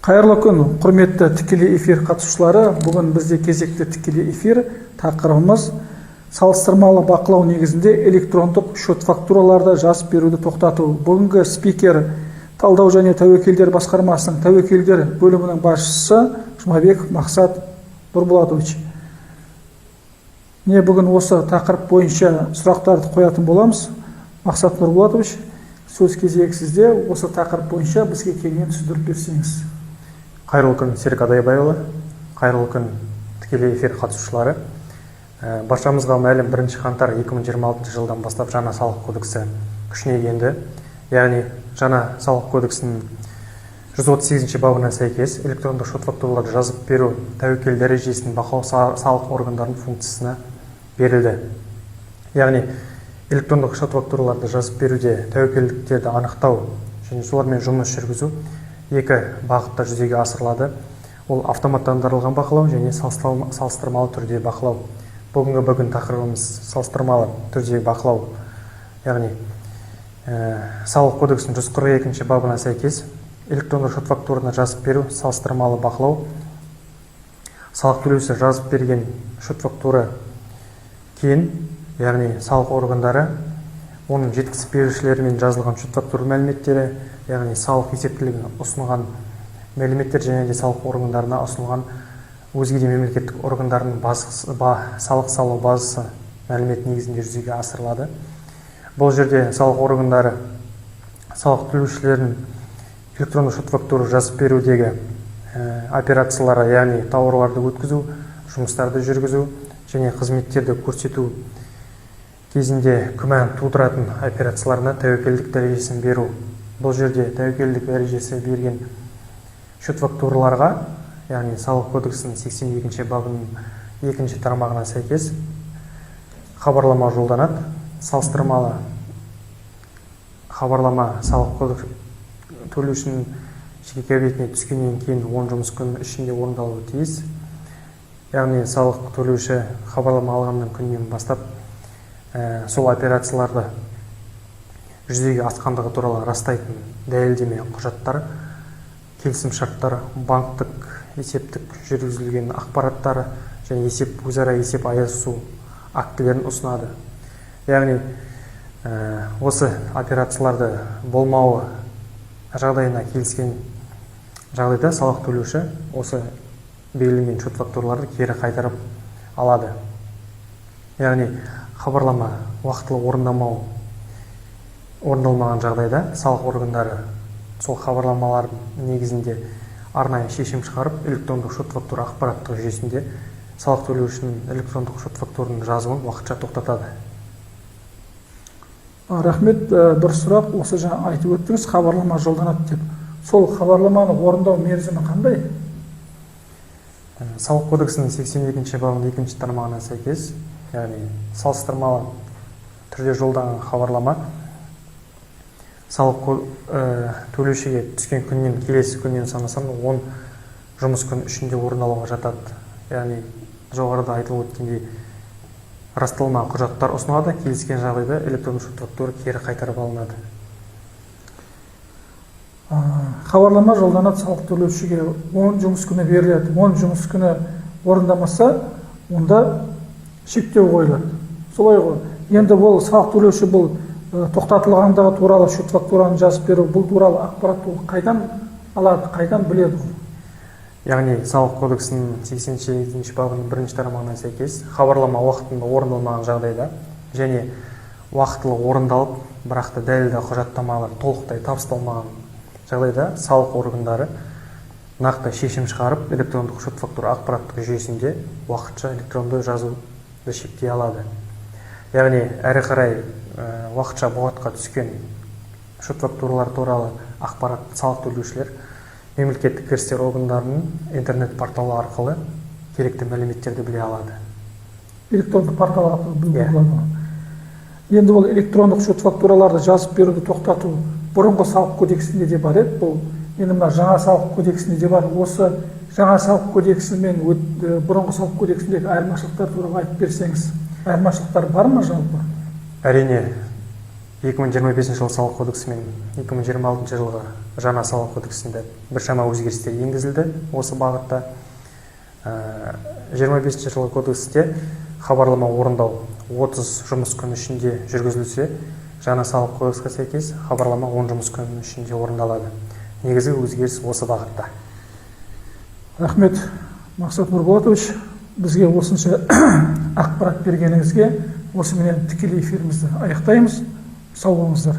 Қайырлы күн, құрметті тікелей эфир қатысушылары. Бүгін бізде кезекті тікелей эфир. Тақырыбымыз салыстырмалы бақылау негізінде электрондық шот фактураларды жазып беруді тоқтату. Бүгінгі спикер талдау және тәуекелдер басқармасының тәуекелдер бөлімінің басшысы Жұмабеков Мақсат Нұрболатович. Не бүгін осы тақырып бойынша сұрақтарды қоятын боламыз. Мақсат Нұрболатович, сөз кезегі сізде. Осы тақырып бойынша бізге кеңінен түсіндіріп берсеңіз. Қайырлы күн, Серік Адайбайұлы. Қайырлы күн, тікелей эфир қатысушылары. Баршамызға мәлім 1 қаңтар 2026 жылдан бастап жаңа салық кодексі күшіне енді. Яғни жаңа салық кодексінің 138 бабына сәйкес электрондық шот фактураларды жазып беру тәуекел дәрежесін бақылау салық органдарының функциясына берілді. Яғни электрондық шот фактураларды жазып беруде тәуекелдіктерді анықтау және солармен жұмыс жүргізу екі бағытта жүзеге асырылады. Ол автоматтандырылған бақылау және салыстырмалы түрде бақылау. Бүгін тақырыбымыз салыстырмалы түрде бақылау. Яғни салық кодексінің 142 бабына сәйкес электрондық шот фактураны жазып беру салыстырмалы бақылау. Салық төлеуші жазып берген шот фактура кейін, яғни салық органдары оның жеткізіп берушілерімен жазылған шот фактура мәліметтері, яғни салық есептілігін ұсынған мәліметтер және де салық органдарына ұсынылған өзге де мемлекеттік органдарының салық салу базасы мәлімет негізінде жүзеге асырылады. Бұл жерде салық органдары салық төлеушілердің электрондық шот фактура жазып берудегі операциялары, яғни тауарларды өткізу, жұмыстарды жүргізу және қызметтерді көрсету кезінде күмән тудыратын операцияларына тәуекелдік дәрежесін беру. Бұл жерде тәуекелдік дәрежесі берген шот фактураларға, яғни салық кодексінің 82 бабының 2 тармағына сәйкес хабарлама жолданады. Салыстырмалы хабарлама салық кодекс төлеушінің жеке кабинетіне түскеннен кейін 10 жұмыс күні ішінде орындалуы тиіс. Яғни салық төлеуші хабарлама алғаннан күннен бастап сол операцияларды жүзеге асқандығы туралы растайтын дәлелдеме құжаттар, келісім шарттар, банктік, есептік жүргізілген ақпараттары және өзара есеп айырысу актілерін ұсынады. Яғни осы операцияларды болмауы жағдайына келіскен жағдайда салық төлеуші осы белгіленген шот фактураларды кері қайтарып алады. Яғни хабарлама уақытылы орындалмаған жағдайда салық органдары сол хабарламалардың негізінде арнайы шешім шығарып, электрондық шот фактура ақпараттық жүйесінде салық төлеушінің электрондық шот фактураның жазуын уақытша тоқтатады. Рахмет. Бір сұрақ, осы жаңа айтып өттіңіз, хабарлама жолданады деп. Сол хабарламаны орындау мерзімі қандай? Салық кодексінің 82 бабының 2 тармағына сәйкес, яғни салыстырмалы түрде жолданған хабарлама салық төлеушіге түскен күннен келесі күннен санасаң 10 жұмыс күн ішінде орындалуға жатады. Яғни жоғарыда айтылып өткендей расталма құжаттар ұсынылады, келіскен жағдайда электрондық шот фактура кері қайтарып алынады. Хабарлама жолданады, салық төлеушіге 10 жұмыс күні беріледі. 10 жұмыс күні орындамаса, онда шектеу қойылады. Солай ғой. Енді бұл салық төлеуші бұл тоқтатылғандығы туралы шот фактураны жазып беру, бұл туралы ақпарат қайдан алады, қайдан біледі? Яғни салық кодексінің 87 бабының 1 тармағына сәйкес хабарлама уақытында орындалмаған жағдайда және уақытылы орындалып, бірақ та дәлелді құжаттамалар толықтай табысталмаған жағдайда салық органдары нақты шешім шығарып, электрондық шот фактура ақпараттық жүйесінде уақытша электронды жазуды шектей алады. Яғни әрі қарай уақытша бұғатқа түскен шот фактуралар туралы ақпарат салық төлеушілер мемлекеттік кірістер органдарының интернет порталы арқылы керекті мәліметтерді біле алады. Электрондық портал арқылы біле алады. Енді бұл электрондық шот фактураларды жазып беруді тоқтату бұрынғы салық кодексінде де бар еді. Бұл енді мына жаңа салық кодексінде де бар. Осы жаңа салық кодексі мен бұрынғы салық кодексіндегі айырмашылықтар туралы айтып берсеңіз. Айырмашылықтар бар ма жалпы? Әрине, 2025 жылғы салық кодексі мен 2026 жылғы жаңа салық кодексінде біршама өзгерістер енгізілді осы бағытта. 25 жылғы кодексте хабарлама орындау 30 жұмыс күні ішінде жүргізілсе, жаңа салық кодекске сәйкес хабарлама 10 жұмыс күні ішінде орындалады. Негізгі өзгеріс осы бағытта. Рахмет, Мақсат Нұрболатович, бізге осынша ақпарат бергеніңізге осыменен тікелей эфирімізді аяқтаймыз. Сау болыңыздар.